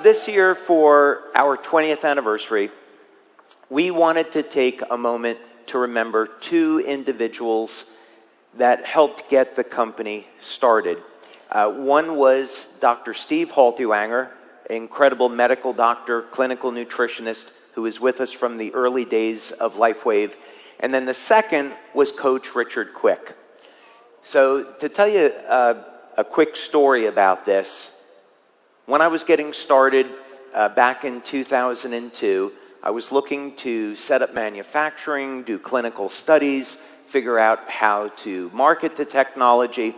this year, for our 20th anniversary, we wanted to take a moment to remember two individuals that helped get the company started. One was Dr. Steve Haltiwanger, incredible medical doctor, clinical nutritionist, who was with us from the early days of LifeWave. And then the second was Coach Richard Quick. So to tell you a quick story about this, when I was getting started back in 2002, I was looking to set up manufacturing, do clinical studies, figure out how to market the technology.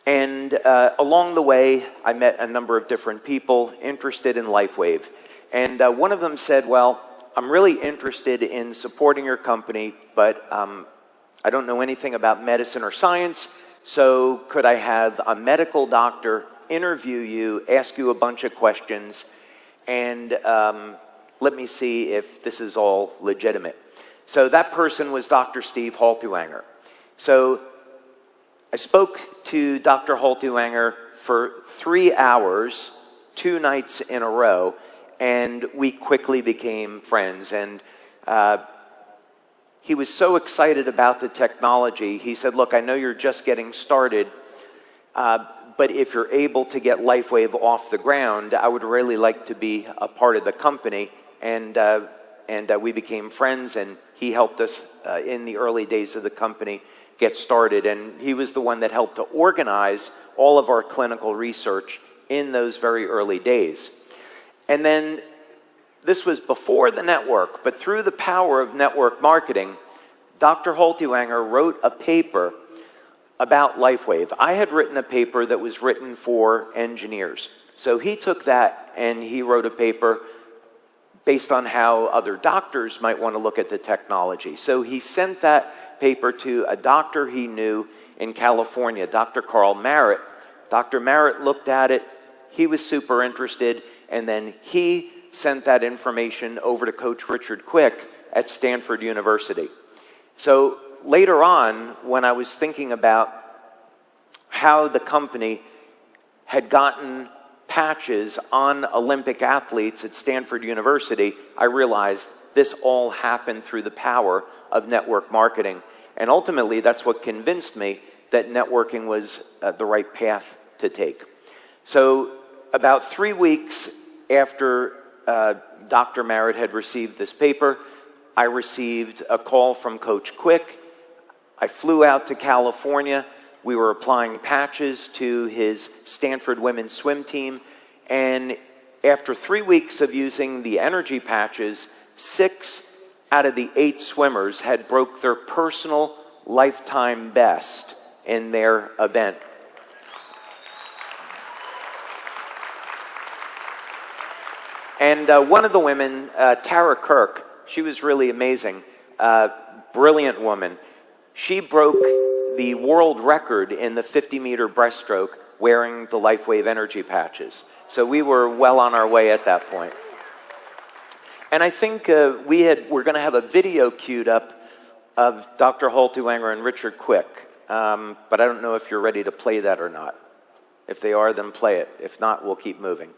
And along the way, I met a number of different people interested in LifeWave. And one of them said, well, I'm really interested in supporting your company, but I don't know anything about medicine or science, so could I have a medical doctor interview you, ask you a bunch of questions, and let me see if this is all legitimate. So that person was Dr. Steve Haltiwanger. So I spoke to Dr. Haltiwanger for 3 hours, 2 nights in a row, and we quickly became friends. And he was so excited about the technology. He said, look, I know you're just getting started, but if you're able to get LifeWave off the ground, I would really like to be a part of the company. And we became friends, and he helped us in the early days of the company get started. And he was the one that helped to organize all of our clinical research in those very early days. And then this was before the network, but through the power of network marketing, Dr. Haltiwanger wrote a paper about LifeWave. I had written a paper that was written for engineers. So he took that and he wrote a paper based on how other doctors might want to look at the technology. So he sent that paper to a doctor he knew in California, Dr. Carl Merritt. Dr. Merritt looked at it. He was super interested. And then he sent that information over to Coach Richard Quick at Stanford University. So later on, when I was thinking about how the company had gotten patches on Olympic athletes at Stanford University, I realized this all happened through the power of network marketing. And ultimately, that's what convinced me that networking was the right path to take. So about 3 weeks after Dr. Merritt had received this paper, I received a call from Coach Quick. I flew out to California. We were applying patches to his Stanford women's swim team. And after 3 weeks of using the energy patches, 6 out of the 8 swimmers had broke their personal lifetime best in their event. And one of the women, Tara Kirk, she was really amazing, brilliant woman. She broke the world record in the 50-meter breaststroke wearing the LifeWave energy patches. So we were well on our way at that point. And I think we're going to have a video queued up of Dr. Haltiwanger and Richard Quick, but I don't know if you're ready to play that or not. If they are, then play it. If not, we'll keep moving.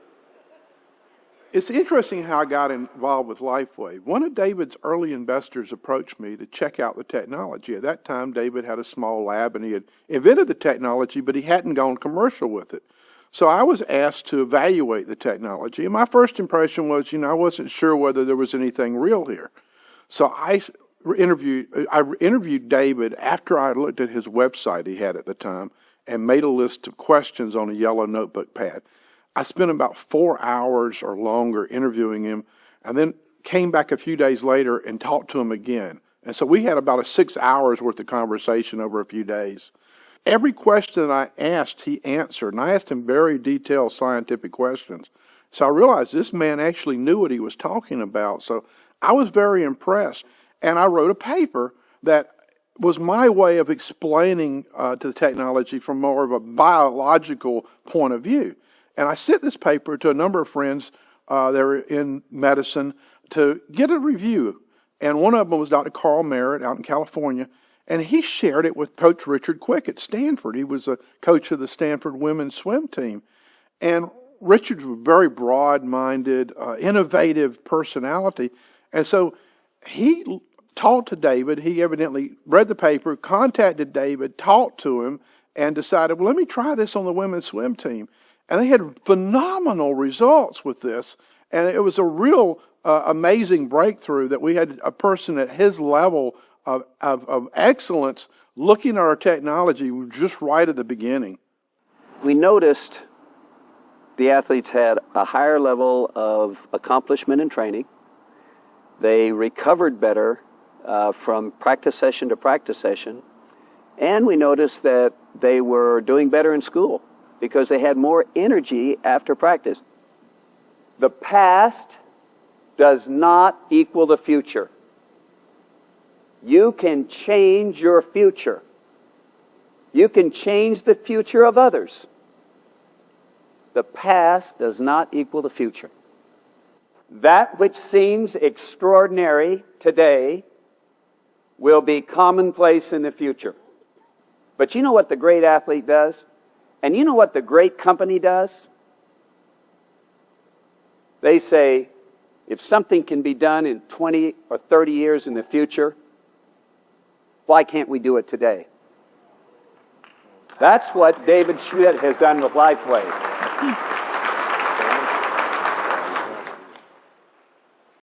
It's interesting how I got involved with LifeWave. One of David's early investors approached me to check out the technology. At that time, David had a small lab, and he had invented the technology, but he hadn't gone commercial with it. So I was asked to evaluate the technology, and my first impression was, I wasn't sure whether there was anything real here. So I interviewed David after I looked at his website he had at the time and made a list of questions on a yellow notebook pad. I spent about 4 hours or longer interviewing him, and then came back a few days later and talked to him again. And so we had about 6 hours worth of conversation over a few days. Every question that I asked, he answered, and I asked him very detailed scientific questions. So I realized this man actually knew what he was talking about. So I was very impressed, and I wrote a paper that was my way of explaining to the technology from more of a biological point of view. And I sent this paper to a number of friends that are in medicine to get a review. And one of them was Dr. Carl Merritt out in California. And he shared it with Coach Richard Quick at Stanford. He was a coach of the Stanford women's swim team. And Richard's a very broad-minded, innovative personality. And so he talked to David. He evidently read the paper, contacted David, talked to him, and decided, well, let me try this on the women's swim team. And they had phenomenal results with this. And it was a real amazing breakthrough that we had a person at his level of excellence looking at our technology just right at the beginning. We noticed the athletes had a higher level of accomplishment and training. They recovered better from practice session to practice session. And we noticed that they were doing better in school because they had more energy after practice. The past does not equal the future. You can change your future. You can change the future of others. The past does not equal the future. That which seems extraordinary today will be commonplace in the future. But you know what the great athlete does? And you know what the great company does? They say, if something can be done in 20 or 30 years in the future, why can't we do it today? That's what David Schmidt has done with LifeWave.